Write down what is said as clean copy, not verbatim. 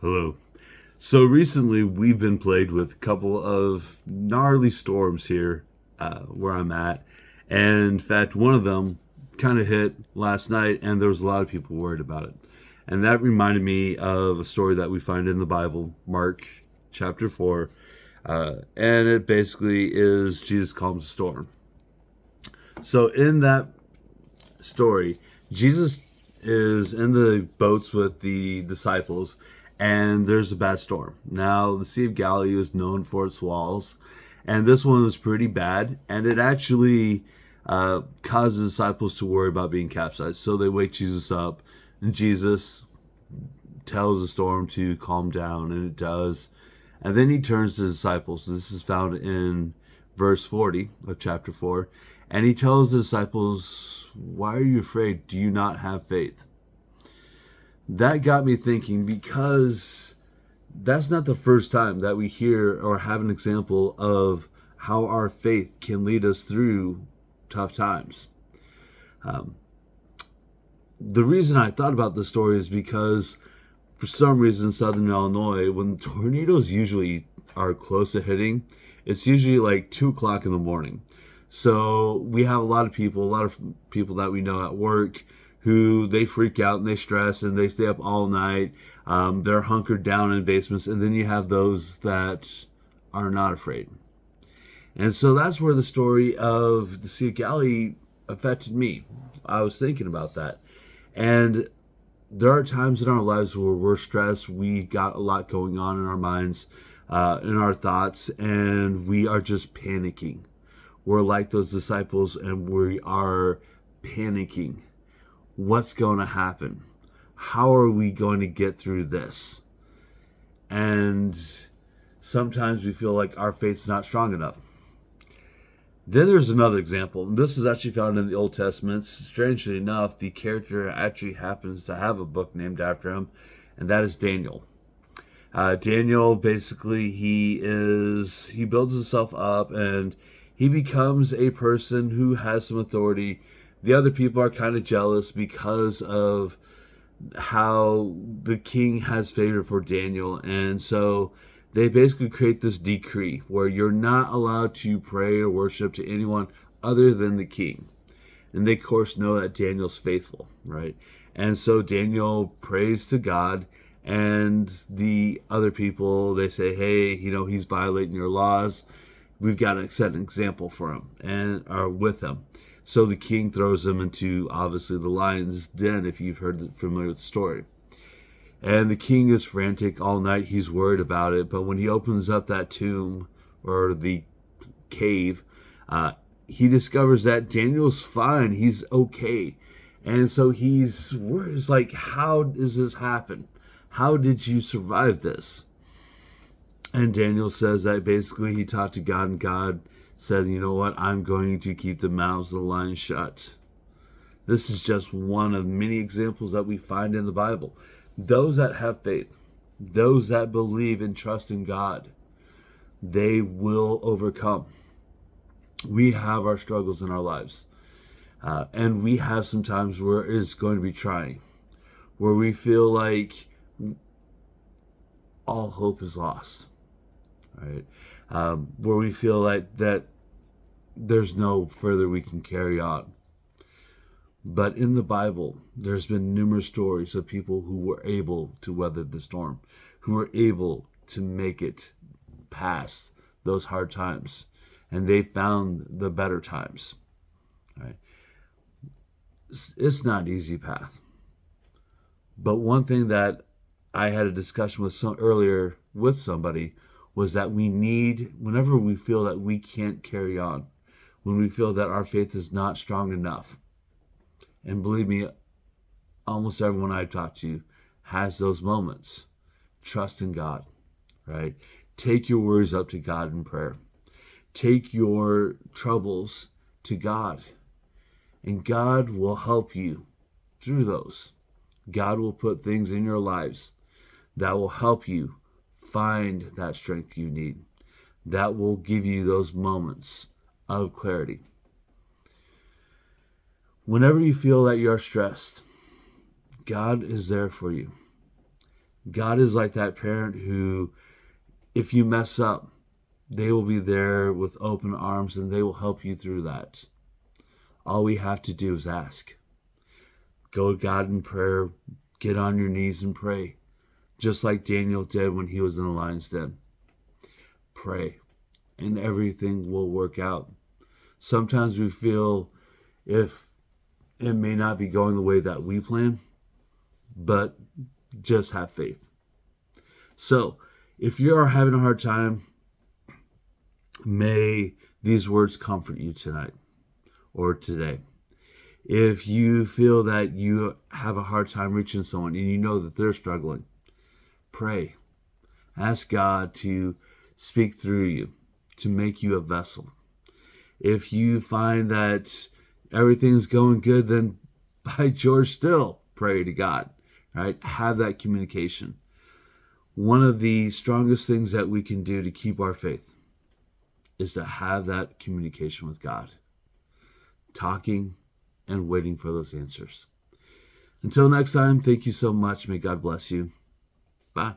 Hello. So recently we've been plagued with a couple of gnarly storms here where I'm at. And in fact, one of them kind of hit last night, and there was a lot of people worried about it. And that reminded me of a story that we find in the Bible, Mark chapter 4. And it basically is Jesus calms a storm. So in that story, Jesus is in the boats with the disciples, and there's a bad storm. Now, the Sea of Galilee is known for its walls, and this one was pretty bad, and it actually caused the disciples to worry about being capsized. So they wake Jesus up, and Jesus tells the storm to calm down, and it does. And then he turns to the disciples. This is found in verse 40 of chapter 4. And he tells the disciples, "Why are you afraid? Do you not have faith?" That got me thinking, because that's not the first time that we hear or have an example of how our faith can lead us through tough times. The reason I thought about this story is because for some reason in Southern Illinois, when tornadoes usually are close to hitting, it's usually like 2 o'clock in the morning. So we have a lot of people that we know at work who they freak out and they stress and they stay up all night. They're hunkered down in basements, and then you have those that are not afraid. And so that's where the story of the Sea of Galilee affected me. I was thinking about that. And there are times in our lives where we're stressed, we got a lot going on in our minds, in our thoughts, and we are just panicking. We're like those disciples, and we are panicking. What's going to happen? How are we going to get through this? And sometimes we feel like our faith's not strong enough. Then there's another example. This is actually found in the Old Testament. Strangely enough, the character actually happens to have a book named after him, and that is Daniel. Daniel, basically, he builds himself up, and he becomes a person who has some authority. The other people are kind of jealous because of how the king has favor for Daniel, and so they basically create this decree where you're not allowed to pray or worship to anyone other than the king. And they, of course, know that Daniel's faithful, right? And so Daniel prays to God, and the other people, they say, hey, he's violating your laws. We've got to set an example for him and are with him. So the king throws him into, obviously, the lion's den, if you've familiar with the story. And the king is frantic all night. He's worried about it. But when he opens up that tomb or the cave, he discovers that Daniel's fine. He's okay. And so he's worried. It's like, how does this happen? How did you survive this? And Daniel says that basically he talked to God, and God said, you know what? I'm going to keep the mouths of the lions shut. This is just one of many examples that we find in the Bible. Those that have faith, those that believe and trust in God, they will overcome. We have our struggles in our lives. And we have some times where it's going to be trying, where we feel like all hope is lost, right? Where we feel like that there's no further we can carry on. But in the Bible, there's been numerous stories of people who were able to weather the storm, who were able to make it past those hard times, and they found the better times. Right? It's not an easy path. But one thing that I had a discussion with earlier with somebody was that we need, whenever we feel that we can't carry on, when we feel that our faith is not strong enough, and believe me, almost everyone I talk to has those moments. Trust in God, right? Take your worries up to God in prayer. Take your troubles to God, and God will help you through those. God will put things in your lives that will help you find that strength you need, that will give you those moments of clarity. Whenever you feel that you're stressed, God is there for you. God is like that parent who, if you mess up, they will be there with open arms and they will help you through that. All we have to do is ask. Go to God in prayer. Get on your knees and pray. Just like Daniel did when he was in the lion's den. Pray. And everything will work out. Sometimes we feel if it may not be going the way that we plan, but just have faith. So, if you are having a hard time, may these words comfort you tonight or today. If you feel that you have a hard time reaching someone and you know that they're struggling, pray. Ask God to speak through you, to make you a vessel. If you find that everything's going good, then by George, still pray to God, right? Have that communication. One of the strongest things that we can do to keep our faith is to have that communication with God, talking and waiting for those answers. Until next time, thank you so much. May God bless you. Bye.